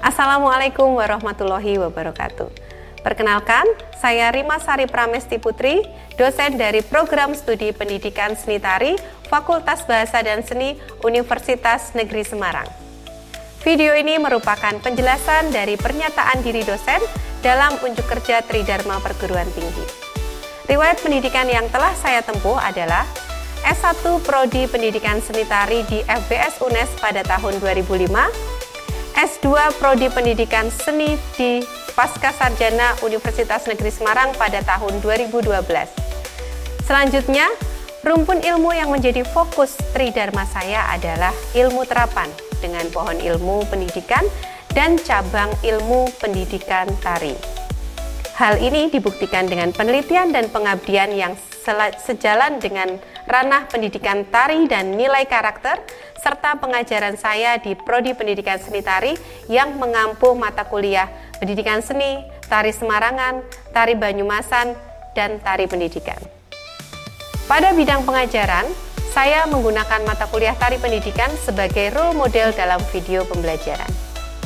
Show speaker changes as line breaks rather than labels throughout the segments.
Assalamualaikum warahmatullahi wabarakatuh. Perkenalkan, saya Rima Sari Pramesti Putri, dosen dari Program Studi Pendidikan Seni Tari, Fakultas Bahasa dan Seni, Universitas Negeri Semarang. Video ini merupakan penjelasan dari pernyataan diri dosen dalam unjuk kerja Tridharma Perguruan Tinggi. Riwayat pendidikan yang telah saya tempuh adalah S1 Prodi Pendidikan Seni Tari di FBS UNES pada tahun 2005, S2 Prodi Pendidikan Seni di Pascasarjana Universitas Negeri Semarang pada tahun 2012. Selanjutnya, rumpun ilmu yang menjadi fokus Tridharma saya adalah ilmu terapan dengan pohon ilmu pendidikan dan cabang ilmu pendidikan tari. Hal ini dibuktikan dengan penelitian dan pengabdian yang sejalan dengan ranah pendidikan tari dan nilai karakter, serta pengajaran saya di Prodi Pendidikan Seni Tari yang mengampu mata kuliah Pendidikan Seni, Tari Semarangan, Tari Banyumasan, dan Tari Pendidikan. Pada bidang pengajaran, saya menggunakan mata kuliah Tari Pendidikan sebagai role model dalam video pembelajaran.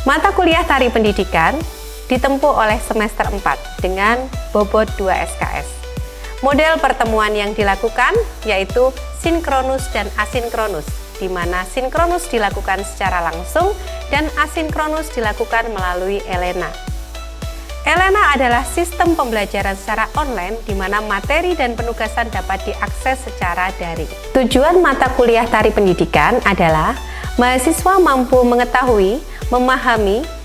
Mata kuliah Tari Pendidikan ditempuh oleh semester 4 dengan bobot 2 SKS. Model pertemuan yang dilakukan yaitu sinkronus dan asinkronus, di mana sinkronus dilakukan secara langsung dan asinkronus dilakukan melalui ELENA. ELENA adalah sistem pembelajaran secara online di mana materi dan penugasan dapat diakses secara daring. Tujuan mata kuliah Tari Pendidikan adalah mahasiswa mampu mengetahui, memahami,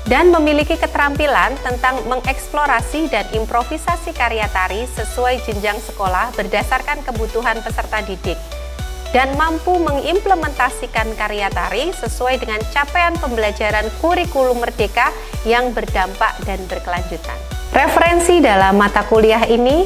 dan memiliki keterampilan tentang mengeksplorasi dan improvisasi karya tari sesuai jenjang sekolah berdasarkan kebutuhan peserta didik, dan mampu mengimplementasikan karya tari sesuai dengan capaian pembelajaran kurikulum merdeka yang berdampak dan berkelanjutan. Referensi dalam mata kuliah ini,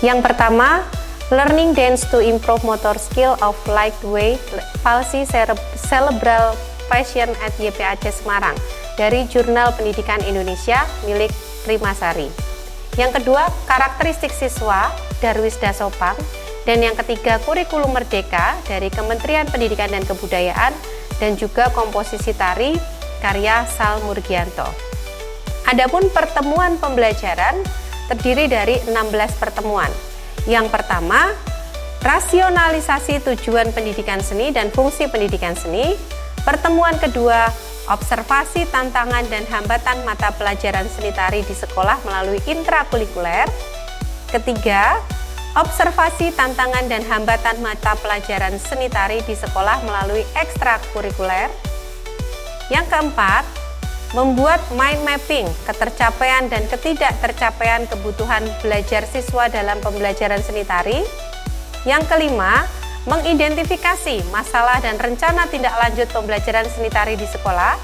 yang pertama, Learning Dance to Improve Motor Skill of Lightweight Palsy Cerebral Patient at YPAC Semarang dari Jurnal Pendidikan Indonesia milik Rima Sari. Yang kedua, karakteristik siswa Darwis Dasopang. Dan yang ketiga, kurikulum merdeka dari Kementerian Pendidikan dan Kebudayaan, dan juga komposisi tari karya Sal Murgianto. Adapun pertemuan pembelajaran terdiri dari 16 pertemuan. Yang pertama, rasionalisasi tujuan pendidikan seni dan fungsi pendidikan seni. Pertemuan kedua, observasi tantangan dan hambatan mata pelajaran seni tari di sekolah melalui intrakurikuler. Ketiga, observasi tantangan dan hambatan mata pelajaran seni tari di sekolah melalui ekstrakurikuler. Yang keempat, membuat mind mapping ketercapaian dan ketidaktercapaian kebutuhan belajar siswa dalam pembelajaran seni tari. Yang kelima, mengidentifikasi masalah dan rencana tindak lanjut pembelajaran seni tari di sekolah.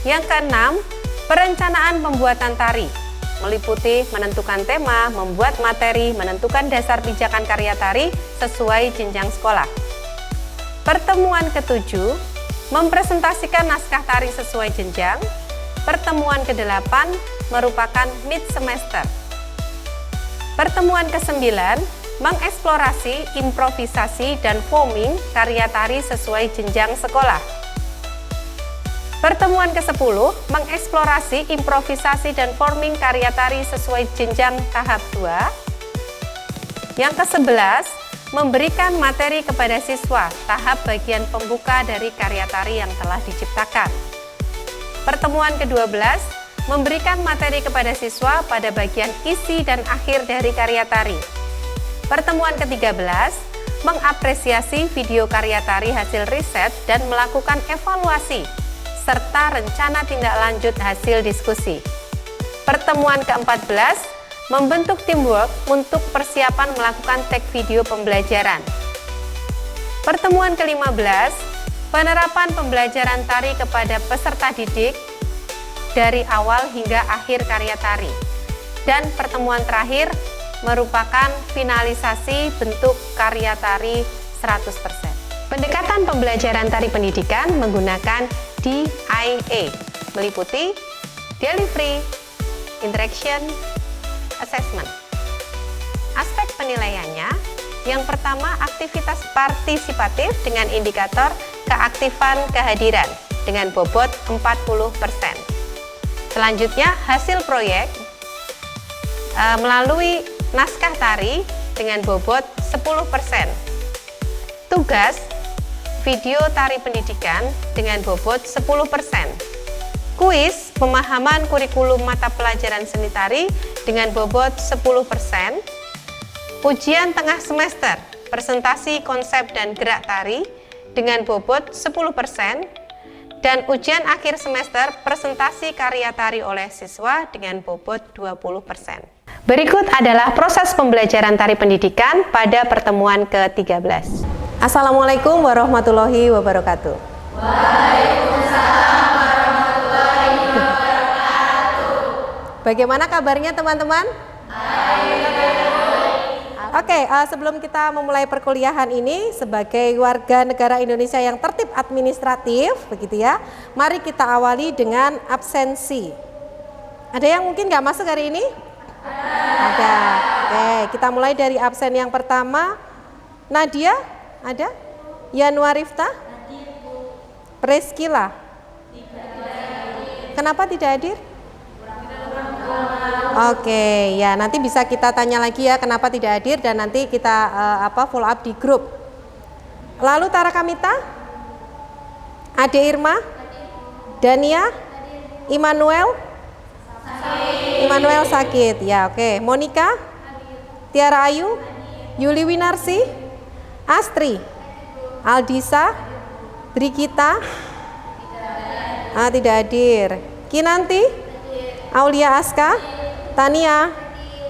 Yang keenam, perencanaan pembuatan tari, meliputi menentukan tema, membuat materi, menentukan dasar pijakan karya tari sesuai jenjang sekolah. Pertemuan ketujuh, mempresentasikan naskah tari sesuai jenjang. Pertemuan kedelapan merupakan mid semester. Pertemuan kesembilan, mengeksplorasi, improvisasi, dan forming karya tari sesuai jenjang sekolah. Pertemuan ke-10, mengeksplorasi, improvisasi, dan forming karya tari sesuai jenjang tahap 2. Yang ke-11, memberikan materi kepada siswa tahap bagian pembuka dari karya tari yang telah diciptakan. Pertemuan ke-12, memberikan materi kepada siswa pada bagian isi dan akhir dari karya tari. Pertemuan ke-13, mengapresiasi video karya tari hasil riset dan melakukan evaluasi, serta rencana tindak lanjut hasil diskusi. Pertemuan ke-14, membentuk teamwork untuk persiapan melakukan tag video pembelajaran. Pertemuan ke-15, penerapan pembelajaran tari kepada peserta didik dari awal hingga akhir karya tari. Dan pertemuan terakhir, merupakan finalisasi bentuk karya tari 100%. Pendekatan pembelajaran tari pendidikan menggunakan DIA, meliputi Delivery, Interaction, Assessment. Aspek penilaiannya, yang pertama aktivitas partisipatif dengan indikator keaktifan kehadiran dengan bobot 40%. Selanjutnya, hasil proyek melalui naskah tari dengan bobot 10%. Tugas, video tari pendidikan dengan bobot 10%. Kuis, pemahaman kurikulum mata pelajaran seni tari dengan bobot 10%. Ujian tengah semester, presentasi konsep dan gerak tari dengan bobot 10%. Dan ujian akhir semester, presentasi karya tari oleh siswa dengan bobot 20%. Berikut adalah proses pembelajaran tari pendidikan pada pertemuan ke-13. Assalamualaikum warahmatullahi wabarakatuh.
Waalaikumsalam warahmatullahi wabarakatuh.
Bagaimana kabarnya teman-teman? Oke, sebelum kita memulai perkuliahan ini, sebagai warga negara Indonesia yang tertib administratif, begitu ya, mari kita awali dengan absensi. Ada yang mungkin nggak masuk hari ini? Ada. Oke, kita mulai dari absen yang pertama. Nadia, ada? Yanuarifta? Preskila? Kenapa tidak hadir? Oke, ya nanti bisa kita tanya lagi ya kenapa tidak hadir dan nanti kita follow up di grup. Lalu Tara Kamita, Ade Irma, Dania, Immanuel sakit ya, oke. Monica, Tiara Ayu, Yuli Winarsi, Astri, Aldisa, Brigita, tidak hadir. Kinanti, Aulia Aska, Tania,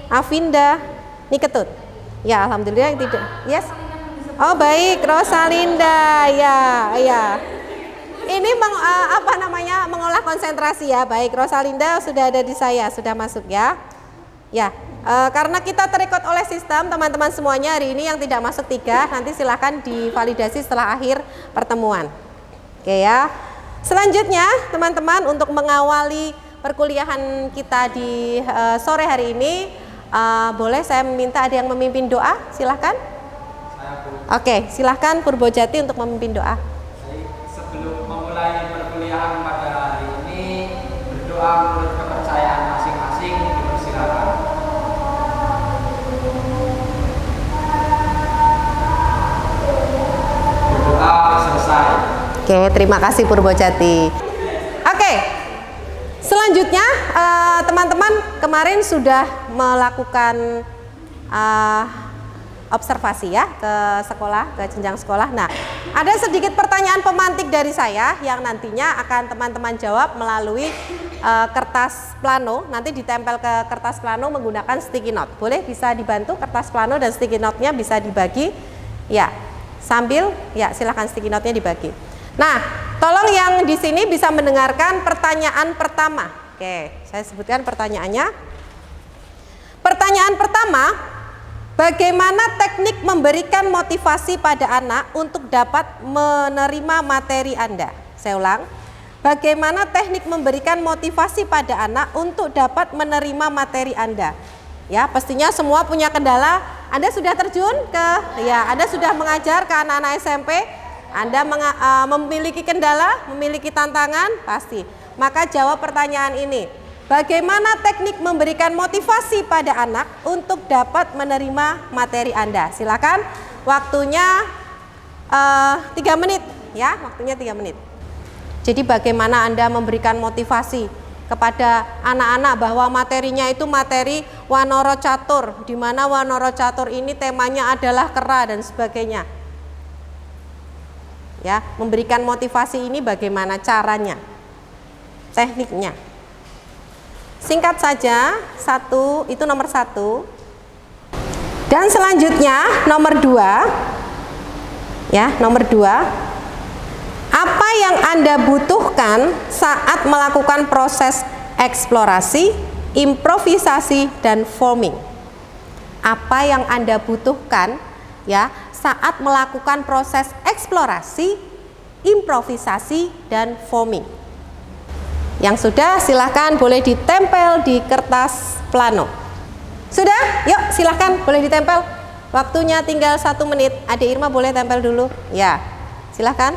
Avinda, Niketut. Ya, alhamdulillah yang tidak. Yes. Oh, baik, Rosalinda. Ya. Ini mengolah konsentrasi ya. Baik, Rosalinda sudah ada di saya, sudah masuk ya. Ya, karena kita terekod oleh sistem, teman-teman semuanya hari ini yang tidak masuk 3, nanti silahkan divalidasi setelah akhir pertemuan. Oke ya. Selanjutnya, teman-teman untuk mengawali perkuliahan kita di sore hari ini, boleh saya minta ada yang memimpin doa, silahkan. Oke, silahkan Purbojati untuk memimpin doa.
Sebelum memulai perkuliahan pada hari ini, berdoa menurut kepercayaan masing-masing, dipersilakan. Berdoa selesai.
Oke, terima kasih Purbojati. Oke. Selanjutnya, teman-teman kemarin sudah melakukan observasi ya ke sekolah, ke jenjang sekolah. Nah, ada sedikit pertanyaan pemantik dari saya yang nantinya akan teman-teman jawab melalui kertas plano. Nanti ditempel ke kertas plano menggunakan sticky note. Boleh bisa dibantu kertas plano dan sticky note-nya bisa dibagi. Ya, sambil ya silakan sticky note-nya dibagi. Nah, tolong yang di sini bisa mendengarkan pertanyaan pertama. Oke, saya sebutkan pertanyaannya. Pertanyaan pertama, bagaimana teknik memberikan motivasi pada anak untuk dapat menerima materi Anda? Saya ulang. Bagaimana teknik memberikan motivasi pada anak untuk dapat menerima materi Anda? Ya, pastinya semua punya kendala. Anda sudah terjun Anda sudah mengajar ke anak-anak SMP. Anda memiliki kendala, memiliki tantangan, pasti. Maka jawab pertanyaan ini. Bagaimana teknik memberikan motivasi pada anak untuk dapat menerima materi Anda? Silakan, waktunya 3 menit ya, waktunya 3 menit. Jadi bagaimana Anda memberikan motivasi kepada anak-anak bahwa materinya itu materi Wanara Catur, di mana Wanara Catur ini temanya adalah kera dan sebagainya. Ya, memberikan motivasi ini bagaimana caranya, tekniknya. Singkat saja, itu nomor 1. Dan selanjutnya nomor 2. Ya, nomor 2. Apa yang Anda butuhkan saat melakukan proses eksplorasi, improvisasi dan forming? Apa yang Anda butuhkan ya saat melakukan proses eksplorasi, improvisasi dan forming? Yang sudah silahkan boleh ditempel di kertas plano. Sudah? Yuk silahkan boleh ditempel. Waktunya tinggal 1 menit. Ade Irma boleh tempel dulu. Ya, silahkan.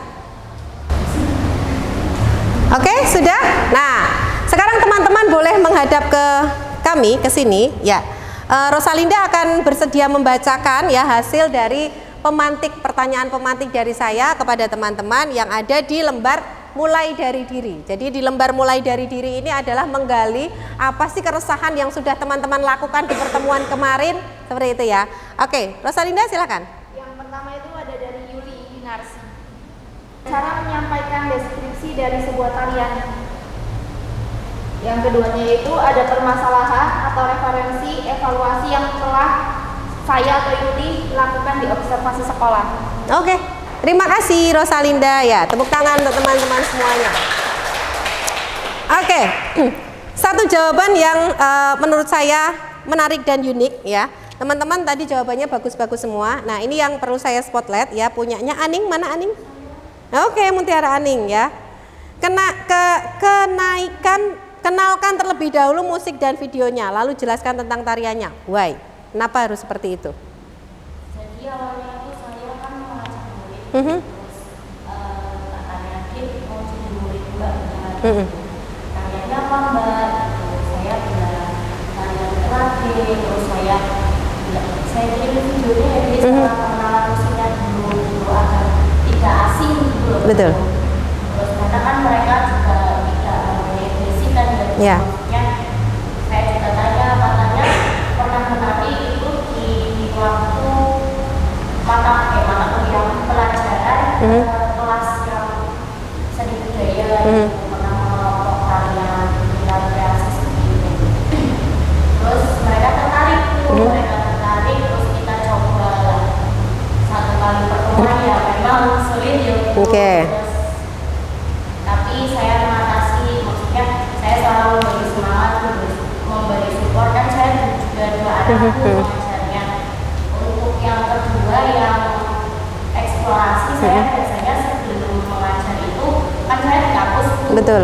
Oke, sudah? Nah, sekarang teman-teman menghadap ke kami, ke sini ya. Rosalinda akan bersedia membacakan ya hasil dari pertanyaan pemantik dari saya kepada teman-teman yang ada di lembar mulai dari diri. Jadi di lembar mulai dari diri ini adalah menggali apa sih keresahan yang sudah teman-teman lakukan di pertemuan kemarin, seperti itu ya. Oke, Rosalinda silakan.
Yang pertama itu ada dari Yuli Inarsi. Cara menyampaikan deskripsi dari sebuah tarian. Yang keduanya itu ada permasalahan atau referensi evaluasi yang telah saya atau Yuli lakukan di observasi sekolah.
Oke, terima kasih Rosalinda ya. Tepuk tangan untuk teman-teman semuanya. Oke, satu jawaban yang menurut saya menarik dan unik ya. Teman-teman tadi jawabannya bagus-bagus semua. Nah ini yang perlu saya spotlight ya. Punyanya Aning, mana Aning? Oke, Mutiara Aning ya. Kenalkan terlebih dahulu musik dan videonya, lalu jelaskan tentang tariannya. Why? Kenapa harus seperti itu?
Jadi awalnya itu saya kan mengajak murid, terus katanya Dit mau jadi murid Mbak. Tariannya apa Mbak? Saya bilang tarian terakhir, terus saya kirim videonya ya, jadi setelah pengenalan musiknya dulu agar tidak asing gitu.
Betul.
Terus karena kan mereka juga tidak basic kan ya. Saya juga tanya katanya pernah menari itu di waktu mata kuliah pelajaran kelas yang seni budaya pernah mengelompok tarian kreasi seperti itu. Terus mereka tertarik terus kita coba satu kali pertemuan ya memang sulit ya. Tapi saya mengatasi, maksudnya saya selalu memberi semangat, memberi support, dan saya juga dua anakku mengajarnya. Untuk yang kedua yang eksplorasi, saya biasanya sebelum mengajar itu kan saya di kampus,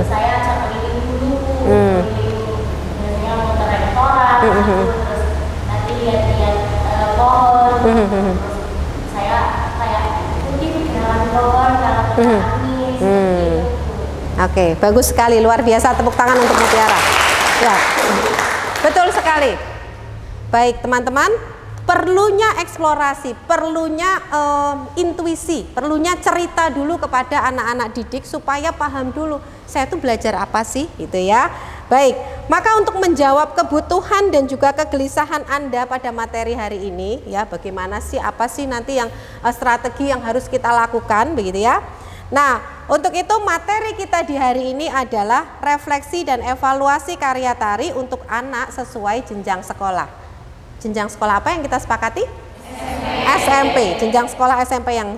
saya ajak keliling dulu, biasanya muter rektorat, terus nanti lihat-lihat pohon, terus saya kayak ikuti perjalanan pohon, kalau nangis,
Oke, bagus sekali, luar biasa, tepuk tangan untuk Mutiara. Ya, betul sekali. Baik teman-teman, perlunya eksplorasi, perlunya intuisi, perlunya cerita dulu kepada anak-anak didik supaya paham dulu, saya tuh belajar apa sih, gitu ya. Baik, maka untuk menjawab kebutuhan dan juga kegelisahan Anda pada materi hari ini, ya, bagaimana sih, apa sih nanti yang strategi yang harus kita lakukan, begitu ya. Nah, untuk itu materi kita di hari ini adalah refleksi dan evaluasi karya tari untuk anak sesuai jenjang sekolah. Jenjang sekolah apa yang kita sepakati? SMP. Jenjang sekolah SMP yang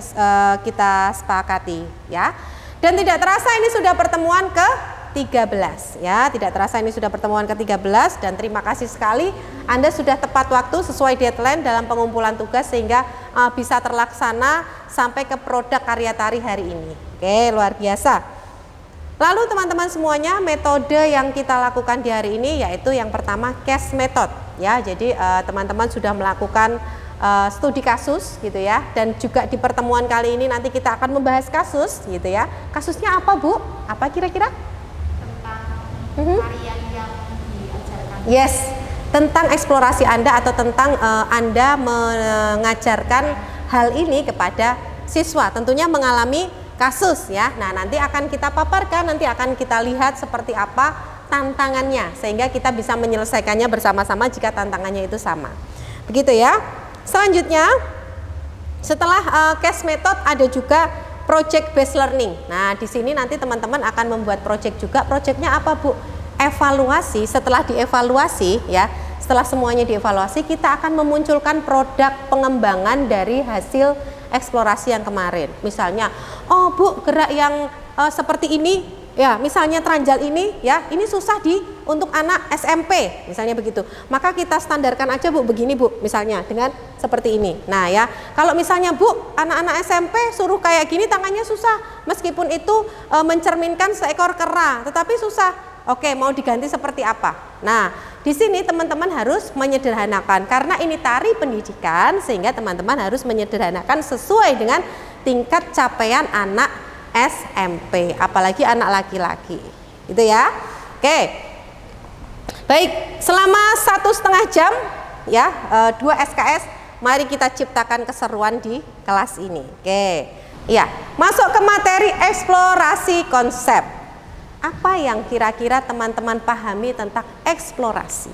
kita sepakati ya. Dan tidak terasa ini sudah pertemuan ke-13 ya. Tidak terasa ini sudah pertemuan ke-13 dan terima kasih sekali Anda sudah tepat waktu sesuai deadline dalam pengumpulan tugas sehingga bisa terlaksana sampai ke produk karya tari hari ini. Oke, luar biasa. Lalu teman-teman semuanya, metode yang kita lakukan di hari ini yaitu yang pertama case method ya. Jadi teman-teman sudah melakukan studi kasus gitu ya, dan juga di pertemuan kali ini nanti kita akan membahas kasus gitu ya. Kasusnya apa Bu? Apa kira-kira?
Tentang tarian yang diajarkan.
Yes, tentang eksplorasi Anda atau tentang Anda mengajarkan hal ini kepada siswa, tentunya mengalami kasus ya. Nah, nanti akan kita paparkan, nanti akan kita lihat seperti apa tantangannya sehingga kita bisa menyelesaikannya bersama-sama jika tantangannya itu sama. Begitu ya. Selanjutnya, setelah case method ada juga project based learning. Nah, di sini nanti teman-teman akan membuat project juga. Projectnya apa Bu? Evaluasi. Setelah dievaluasi ya, setelah semuanya dievaluasi, kita akan memunculkan produk pengembangan dari hasil eksplorasi yang kemarin. Misalnya, oh Bu, gerak yang seperti ini ya, misalnya teranjal ini ya, ini susah untuk anak SMP misalnya begitu, maka kita standarkan aja Bu, begini Bu, misalnya dengan seperti ini. Nah ya, kalau misalnya Bu, anak-anak SMP suruh kayak gini tangannya susah, meskipun itu mencerminkan seekor kera tetapi susah. Oke, mau diganti seperti apa? Nah, di sini teman-teman harus menyederhanakan karena ini tari pendidikan, sehingga teman-teman harus menyederhanakan sesuai dengan tingkat capaian anak SMP, apalagi anak laki-laki. Gitu ya. Oke. Baik, selama 1,5 jam ya, 2 SKS, mari kita ciptakan keseruan di kelas ini. Oke, ya, masuk ke materi eksplorasi konsep. Apa yang kira-kira teman-teman pahami tentang eksplorasi?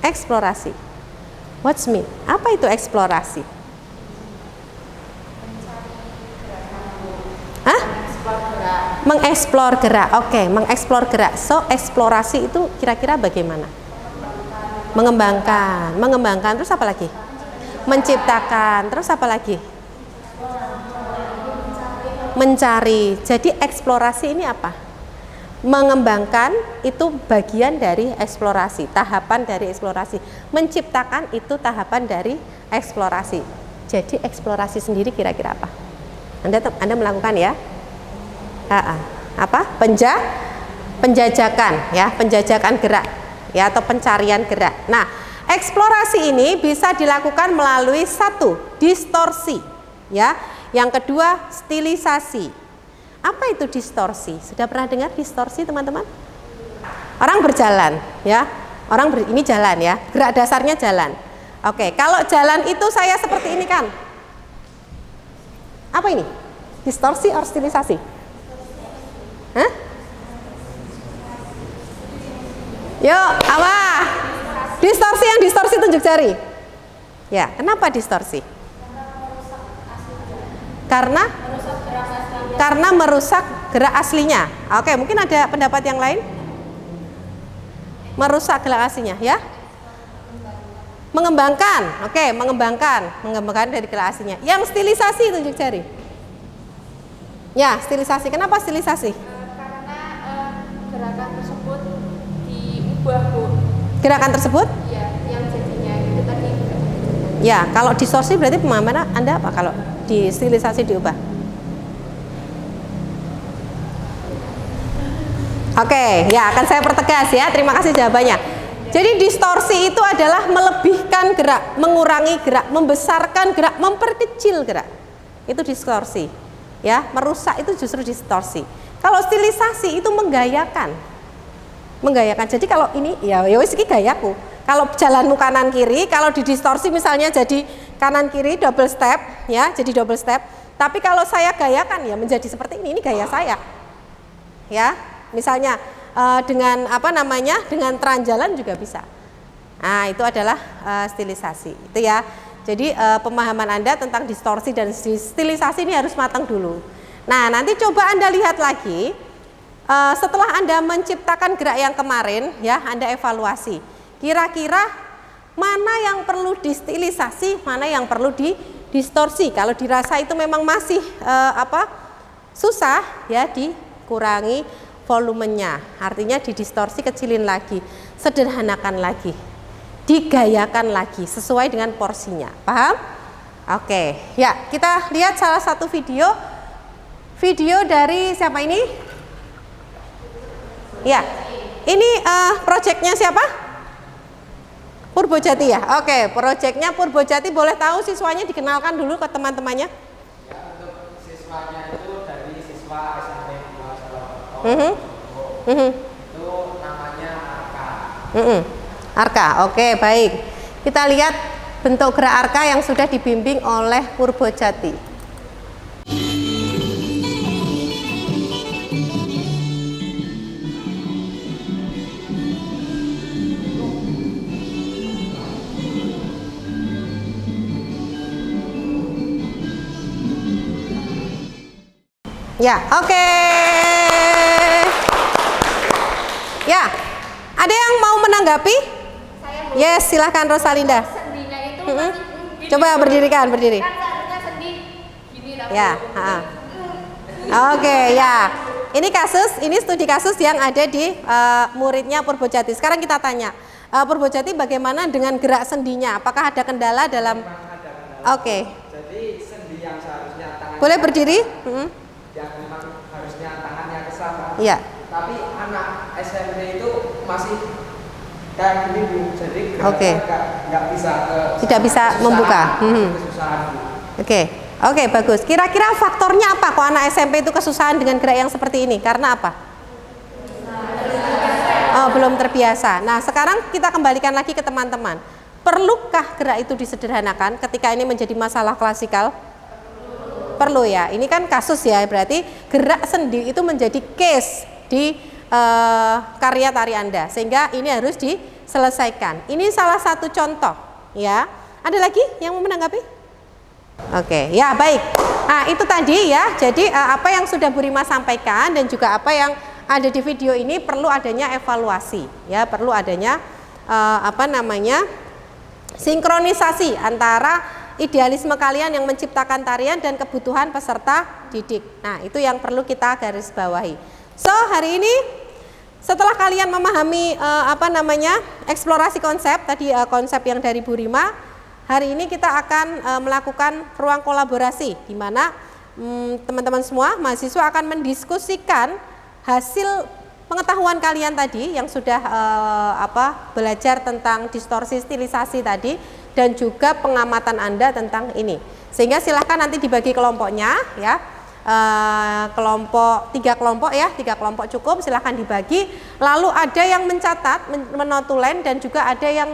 Eksplorasi, what's mean? Apa itu eksplorasi? Hah? Mengeksplor gerak. Oke, mengeksplor gerak. So, eksplorasi itu kira-kira bagaimana? Mengembangkan. Terus apa lagi? Menciptakan. Terus apa lagi? Mencari. Jadi eksplorasi ini apa? Mengembangkan itu bagian dari eksplorasi, tahapan dari eksplorasi. Menciptakan itu tahapan dari eksplorasi. Jadi eksplorasi sendiri kira-kira apa? Anda melakukan ya? Apa? Penjajakan ya, penjajakan gerak ya, atau pencarian gerak. Nah, eksplorasi ini bisa dilakukan melalui 1, distorsi ya. Yang kedua, stilisasi. Apa itu distorsi? Sudah pernah dengar distorsi, teman-teman? Orang berjalan ya. Ini jalan ya. Gerak dasarnya jalan. Oke, kalau jalan itu saya seperti ini kan. Apa ini? Distorsi atau stilisasi? Hah? Yuk, apa? Distorsi, yang distorsi tunjuk jari. Ya, kenapa distorsi? Karena merusak gerak aslinya. Oke, mungkin ada pendapat yang lain? Merusak gerak aslinya, ya? Mengembangkan. Oke, mengembangkan dari gerak aslinya. Yang stilisasi tunjuk jari. Ya, stilisasi. Kenapa stilisasi?
Gerakan tersebut diubah, Bu.
Gerakan tersebut?
Ya, yang jadinya itu tadi.
Ya, kalau distorsi berarti pemahaman Anda apa kalau di stilisasi diubah? Oke, ya akan saya pertegas ya. Terima kasih jawabannya. Jadi distorsi itu adalah melebihkan gerak, mengurangi gerak, membesarkan gerak, memperkecil gerak. Itu distorsi. Ya, merusak itu justru distorsi. Kalau stilisasi itu menggayakan. Jadi kalau ini ya wis iki gayaku. Kalau jalanmu kanan kiri, kalau didistorsi misalnya jadi kanan kiri double step ya, jadi double step. Tapi kalau saya gayakan ya menjadi seperti ini gaya saya. Ya, misalnya dengan apa namanya? Dengan teranjalan juga bisa. Nah, itu adalah stilisasi. Itu ya. Jadi pemahaman Anda tentang distorsi dan stilisasi ini harus matang dulu. Nah, nanti coba Anda lihat lagi setelah Anda menciptakan gerak yang kemarin ya, Anda evaluasi. Kira-kira mana yang perlu distilisasi, mana yang perlu didistorsi. Kalau dirasa itu memang masih susah ya, dikurangi volumenya. Artinya didistorsi, kecilin lagi, sederhanakan lagi, digayakan lagi sesuai dengan porsinya. Paham? Oke, ya kita lihat salah satu video dari siapa ini? Ya, ini proyeknya siapa? Purbojati ya. Oke, proyeknya Purbojati. Boleh tahu siswanya dikenalkan dulu ke teman-temannya?
Ya, untuk siswanya itu dari siswa SMP 2 itu namanya Arka.
Arka, oke, baik. Kita lihat bentuk gerak Arka yang sudah dibimbing oleh Purbojati. Ya, oke. Ya, ada yang mau menanggapi? Yes, silahkan Rosalinda.
Sendinya itu
Coba berdiri.
kan seharusnya sendi gini.
Ya, oke, ya. Ini studi kasus yang ada di muridnya Purbojati. Sekarang kita tanya, Purbojati bagaimana dengan gerak sendinya? Apakah ada kendala dalam? Oke.
Jadi sendi yang seharusnya tangan.
Boleh berdiri?
Yang memang harusnya tangannya ke sana.
Iya.
Tapi anak SMP itu masih kayak gini, Bu. Jadi
Oke.
nggak bisa
Tidak bisa membuka.
Kesusahan, Bu.
Oke, bagus. Kira-kira faktornya apa kok anak SMP itu kesusahan dengan gerak yang seperti ini? Karena apa? belum terbiasa. Nah, sekarang kita kembalikan lagi ke teman-teman. Perlukah gerak itu disederhanakan ketika ini menjadi masalah klasikal? Perlu ya. Ini kan kasus ya, berarti gerak sendi itu menjadi case di karya tari Anda, sehingga ini harus diselesaikan. Ini salah satu contoh ya. Ada lagi yang mau menanggapi? Oke, ya baik. Nah, itu tadi ya. Jadi apa yang sudah Bu Rima sampaikan dan juga apa yang ada di video ini perlu adanya evaluasi ya, perlu adanya sinkronisasi antara idealisme kalian yang menciptakan tarian dan kebutuhan peserta didik. Nah, itu yang perlu kita garis bawahi. So, hari ini setelah kalian memahami eksplorasi konsep tadi, konsep yang dari Bu Rima, hari ini kita akan melakukan ruang kolaborasi di mana teman-teman semua mahasiswa akan mendiskusikan hasil pengetahuan kalian tadi yang sudah belajar tentang distorsi stilisasi tadi dan juga pengamatan Anda tentang ini. Sehingga silahkan nanti dibagi kelompoknya ya. Tiga kelompok cukup, silahkan dibagi. Lalu ada yang mencatat, menotulen, dan juga ada yang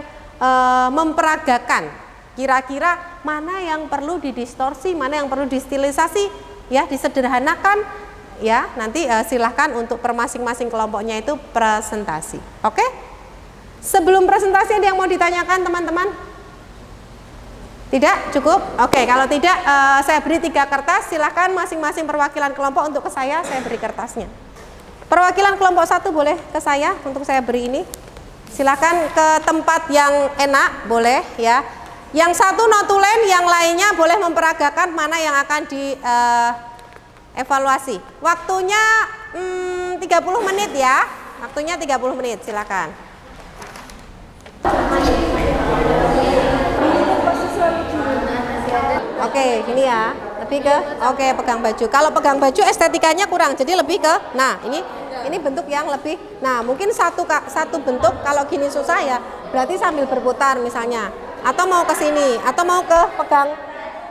memperagakan kira-kira mana yang perlu didistorsi, mana yang perlu distilisasi ya, disederhanakan ya. Nanti silahkan untuk per masing-masing kelompoknya itu presentasi. Oke? Sebelum presentasi ada yang mau ditanyakan teman-teman? Tidak? Cukup? Oke, kalau tidak saya beri 3 kertas, silahkan masing-masing perwakilan kelompok untuk ke saya beri kertasnya. Perwakilan kelompok 1 boleh ke saya untuk saya beri ini. Silahkan ke tempat yang enak, boleh ya. Yang satu notulen, yang lainnya boleh memperagakan mana yang akan dievaluasi. Waktunya 30 menit ya. Waktunya 30 menit, silakan. Oke, gini ya, lebih ke pegang baju. Kalau pegang baju estetikanya kurang, jadi lebih ke, nah ini bentuk yang lebih. Nah, mungkin satu bentuk kalau gini susah ya, berarti sambil berputar misalnya, atau mau ke sini, atau mau ke pegang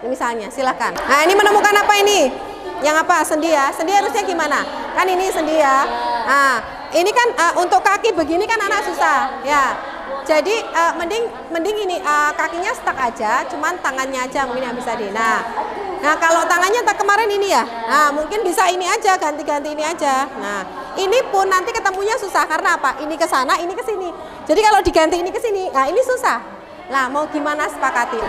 misalnya, silakan. Nah, ini menemukan apa ini? Yang apa? Sendi ya. Sendi harusnya gimana? Kan ini sendi ya. Nah, ini kan untuk kaki begini kan anak susah ya. Jadi mending ini kakinya stuck aja, cuman tangannya aja mungkin yang bisa nah kalau tangannya kemarin ini ya, nah mungkin bisa ini aja, ganti-ganti ini aja. Nah ini pun nanti ketemunya susah karena apa? Ini ke sana, ini ke sini. Jadi kalau diganti ini ke sini, nah ini susah. Nah mau gimana sepakati?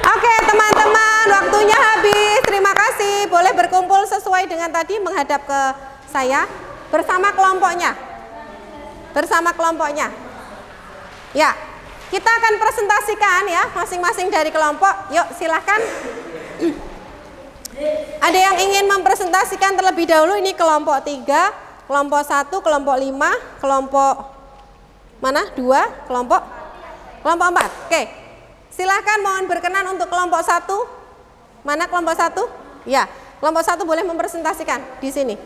Oke teman-teman, waktunya habis. Terima kasih. Boleh berkumpul sesuai dengan tadi menghadap ke saya bersama kelompoknya. Ya, kita akan presentasikan ya masing-masing dari kelompok. Yuk silahkan. Ada yang ingin mempresentasikan terlebih dahulu? Ini kelompok 3, kelompok 1, kelompok 5, kelompok mana? 2, kelompok 4. Oke, silahkan mohon berkenan untuk kelompok 1. Mana kelompok 1? Ya, kelompok 1 boleh mempresentasikan di sini.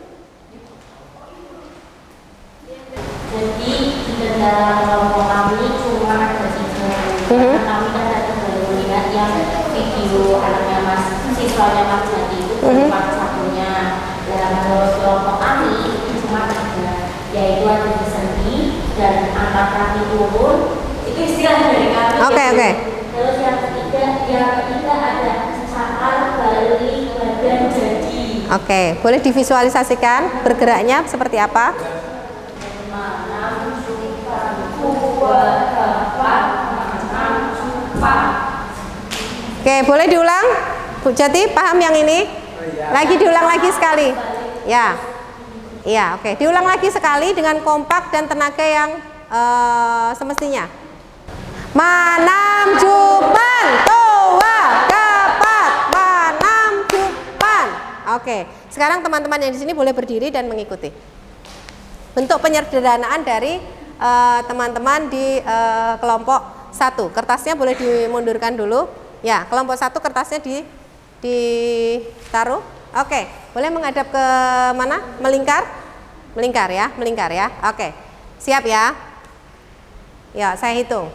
Jadi di dalam kelompok kami cuma ada 3. Karena kami kan tadi baru melihat yang video anaknya siswanya Mas Jadi itu part satunya. Dalam kelompok kami itu cuma 3, yaitu ada sendi dan angkat kaki turun. Itu istilah dari kami. Oke. Terus yang ketiga ada cakar, balik, badan, jadi.
Oke, boleh divisualisasikan bergeraknya seperti apa? Oke, boleh diulang? Bu Jati, paham yang ini? Lagi diulang lagi sekali. Ya. Iya, oke. Diulang lagi sekali dengan kompak dan tenaga yang semestinya. Manam jupan, toa kapat, manam jupan. Oke, sekarang teman-teman yang di sini boleh berdiri dan mengikuti. Bentuk penyederhanaan dari teman-teman di kelompok 1. Kertasnya boleh dimundurkan dulu. Ya, kelompok 1 kertasnya ditaruh. Oke, boleh menghadap ke mana? Melingkar ya. Oke, siap ya. Ya, saya hitung.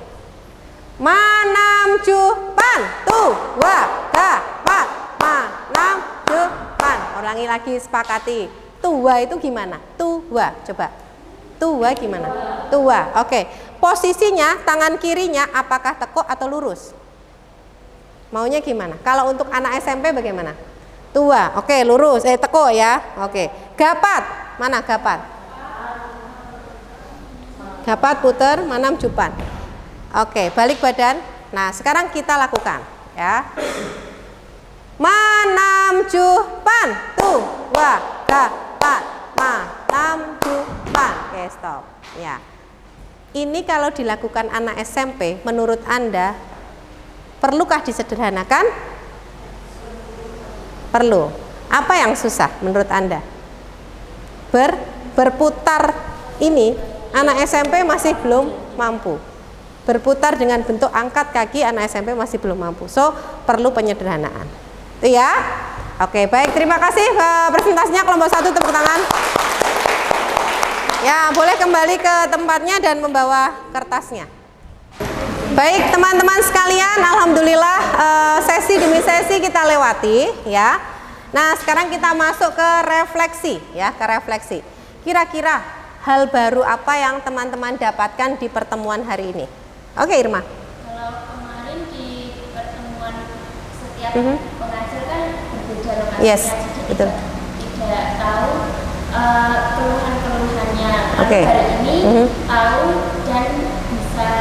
Manam jupan, tuwa dapat, manam jupan. Ulangi lagi, sepakati. Tuwa itu gimana? Tuwa, coba. Tua gimana? Tua. Oke. Posisinya tangan kirinya apakah tekuk atau lurus? Maunya gimana? Kalau untuk anak SMP bagaimana? Tua. Oke, lurus. Tekuk ya. Oke. Gapat. Mana gapat? Gapat puter, manam jupan. Oke, balik badan. Nah, sekarang kita lakukan ya. Manam jupan. Tua, gapat, manam jupan. Oke, stop. Ya. Ini kalau dilakukan anak SMP, menurut Anda perlukah disederhanakan? Perlu. Apa yang susah menurut Anda? Berputar ini anak SMP masih belum mampu. Berputar dengan bentuk angkat kaki anak SMP masih belum mampu. So, perlu penyederhanaan. Itu ya. Oke, baik. Terima kasih presentasinya kelompok 1, tepuk tangan. Ya, boleh kembali ke tempatnya dan membawa kertasnya. Baik, teman-teman sekalian, alhamdulillah sesi demi sesi kita lewati ya. Nah, sekarang kita masuk ke refleksi ya, ke refleksi. Kira-kira hal baru apa yang teman-teman dapatkan di pertemuan hari ini? Oke, Irma.
Kalau kemarin di pertemuan setiap pengajar kan berbeda lokasinya,
Yes,
jadi
betul.
tidak tahu keluhan-keluhannya.
Oke.
Hari ini tahu dan bisa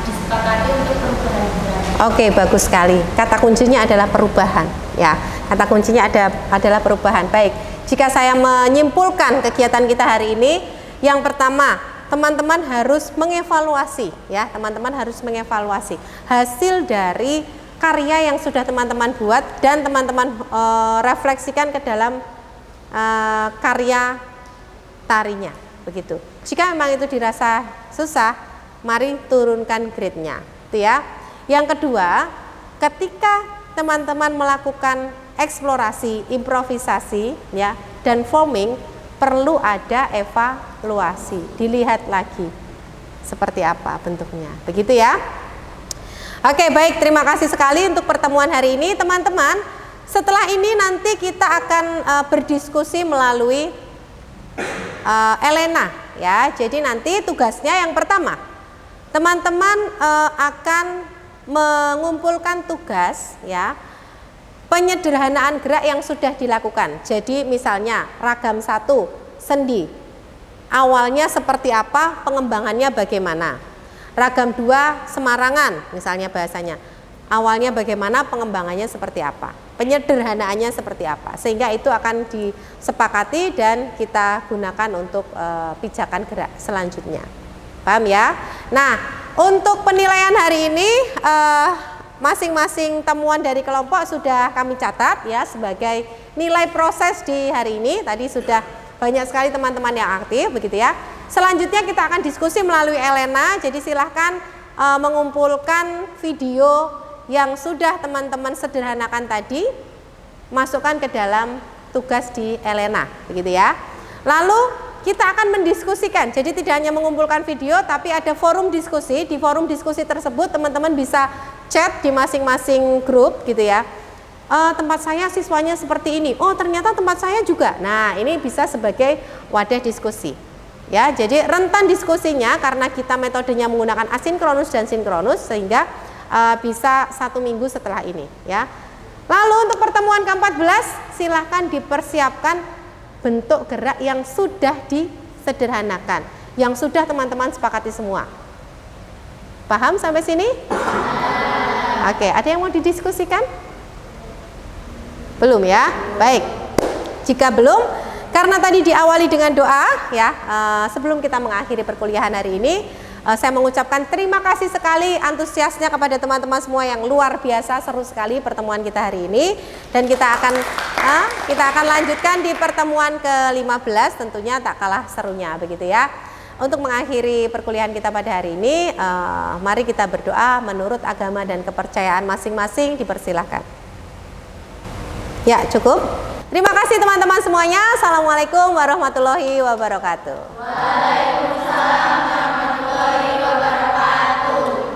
disepakati untuk perubahan.
Oke, bagus sekali. Kata kuncinya adalah perubahan ya. Kata kuncinya adalah perubahan. Baik, jika saya menyimpulkan kegiatan kita hari ini, yang pertama, teman-teman harus mengevaluasi ya. Teman-teman harus mengevaluasi hasil dari karya yang sudah teman-teman buat dan teman-teman refleksikan ke dalam karya tarinya, begitu. Jika memang itu dirasa susah, mari turunkan grade-nya, itu ya. Yang kedua, ketika teman-teman melakukan eksplorasi, improvisasi, ya, dan forming, perlu ada evaluasi, dilihat lagi seperti apa bentuknya, begitu ya. Oke, baik, terima kasih sekali untuk pertemuan hari ini, teman-teman. Setelah ini nanti kita akan berdiskusi melalui Elena, ya. Jadi nanti tugasnya yang pertama, teman-teman akan mengumpulkan tugas, ya, penyederhanaan gerak yang sudah dilakukan. Jadi misalnya ragam 1 sendi, awalnya seperti apa, pengembangannya bagaimana. Ragam 2 semarangan, misalnya bahasanya, awalnya bagaimana, pengembangannya seperti apa, penyederhanaannya seperti apa, sehingga itu akan disepakati dan kita gunakan untuk pijakan gerak selanjutnya. Paham ya? Nah, untuk penilaian hari ini masing-masing temuan dari kelompok sudah kami catat ya sebagai nilai proses di hari ini. Tadi sudah banyak sekali teman-teman yang aktif, begitu ya. Selanjutnya kita akan diskusi melalui Elena. Jadi silahkan mengumpulkan video yang sudah teman-teman sederhanakan tadi, masukkan ke dalam tugas di Elena, begitu ya. Lalu kita akan mendiskusikan, jadi tidak hanya mengumpulkan video, tapi ada forum diskusi. Di forum diskusi tersebut teman-teman bisa chat di masing-masing grup, gitu ya. Tempat saya siswanya seperti ini, oh ternyata tempat saya juga. Nah, ini bisa sebagai wadah diskusi. Ya, jadi rentan diskusinya karena kita metodenya menggunakan asinkronus dan sinkronus, sehingga bisa 1 minggu setelah ini. Ya. Lalu untuk pertemuan ke-14, silahkan dipersiapkan bentuk gerak yang sudah disederhanakan, yang sudah teman-teman sepakati semua. Paham sampai sini? Oke, ada yang mau didiskusikan? Belum ya? Baik. Jika belum, karena tadi diawali dengan doa ya, sebelum kita mengakhiri perkuliahan hari ini, saya mengucapkan terima kasih sekali antusiasnya kepada teman-teman semua yang luar biasa, seru sekali pertemuan kita hari ini, dan kita akan lanjutkan di pertemuan ke-15, tentunya tak kalah serunya, begitu ya. Untuk mengakhiri perkuliahan kita pada hari ini, mari kita berdoa menurut agama dan kepercayaan masing-masing, dipersilahkan. Ya, cukup. Terima kasih teman-teman semuanya. Assalamualaikum warahmatullahi wabarakatuh.
Waalaikumsalam.